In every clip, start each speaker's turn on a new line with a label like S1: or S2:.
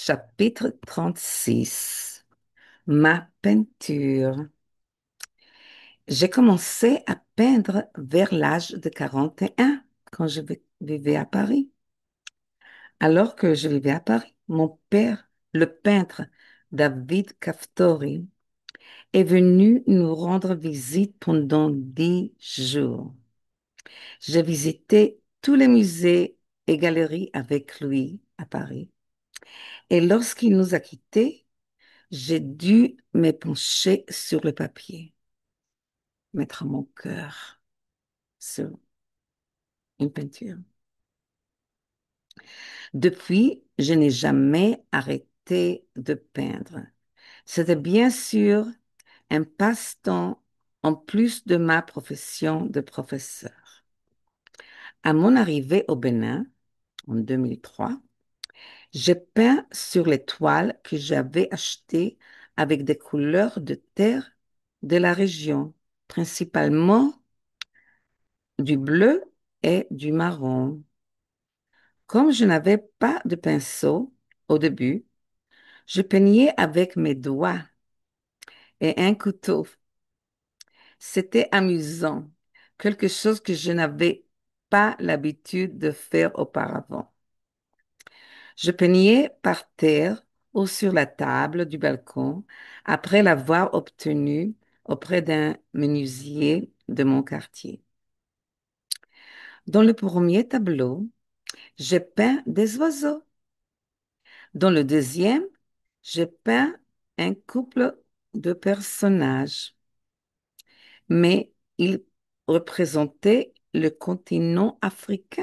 S1: Chapitre 36. Ma peinture. J'ai commencé à peindre vers l'âge de 41 quand vivais à Paris. Alors que je vivais à Paris, mon père, le peintre David Kaftori, est venu nous rendre visite pendant 10 jours. J'ai visité tous les musées et galeries avec lui à Paris. Et lorsqu'il nous a quittés, j'ai dû me pencher sur le papier, mettre mon cœur sur une peinture. Depuis, je n'ai jamais arrêté de peindre. C'était bien sûr un passe-temps en plus de ma profession de professeur. À mon arrivée au Bénin, en 2003, j'ai peint sur les toiles que j'avais achetées avec des couleurs de terre de la région, principalement du bleu et du marron. Comme je n'avais pas de pinceau au début, je peignais avec mes doigts et un couteau. C'était amusant, quelque chose que je n'avais pas l'habitude de faire auparavant. Je peignais par terre ou sur la table du balcon après l'avoir obtenu auprès d'un menuisier de mon quartier. Dans le premier tableau, j'ai peint des oiseaux. Dans le deuxième, j'ai peint un couple de personnages, mais ils représentaient le continent africain.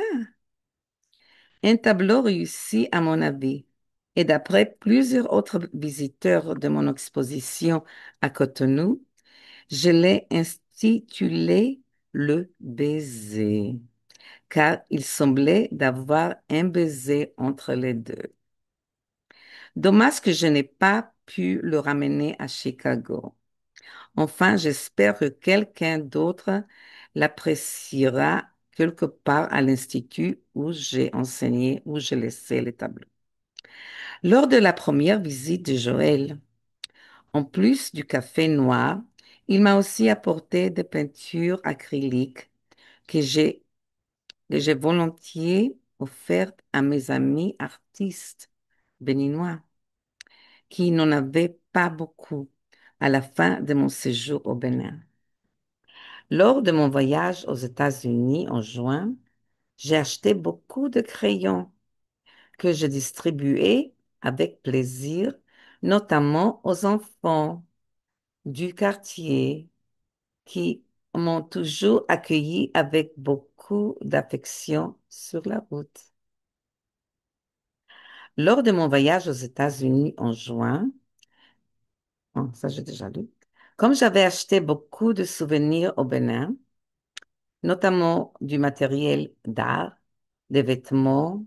S1: Un tableau réussi à mon avis. Et d'après plusieurs autres visiteurs de mon exposition à Cotonou, je l'ai intitulé Le baiser, car il semblait d'avoir un baiser entre les deux. Dommage que je n'ai pas pu le ramener à Chicago. Enfin, j'espère que quelqu'un d'autre l'appréciera quelque part à l'institut où j'ai enseigné, où j'ai laissé les tableaux. Lors de la première visite de Joël, en plus du café noir, il m'a aussi apporté des peintures acryliques que j'ai volontiers offertes à mes amis artistes béninois qui n'en avaient pas beaucoup à la fin de mon séjour au Bénin. Lors de mon voyage aux États-Unis en juin, j'ai acheté beaucoup de crayons que je distribuais avec plaisir, notamment aux enfants du quartier qui m'ont toujours accueilli avec beaucoup d'affection sur la route. Lors de mon voyage aux États-Unis en juin, oh, ça j'ai déjà lu, comme j'avais acheté beaucoup de souvenirs au Bénin, notamment du matériel d'art, des vêtements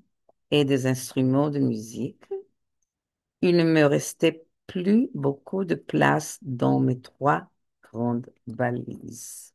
S1: et des instruments de musique, il ne me restait plus beaucoup de place dans mes 3 grandes valises.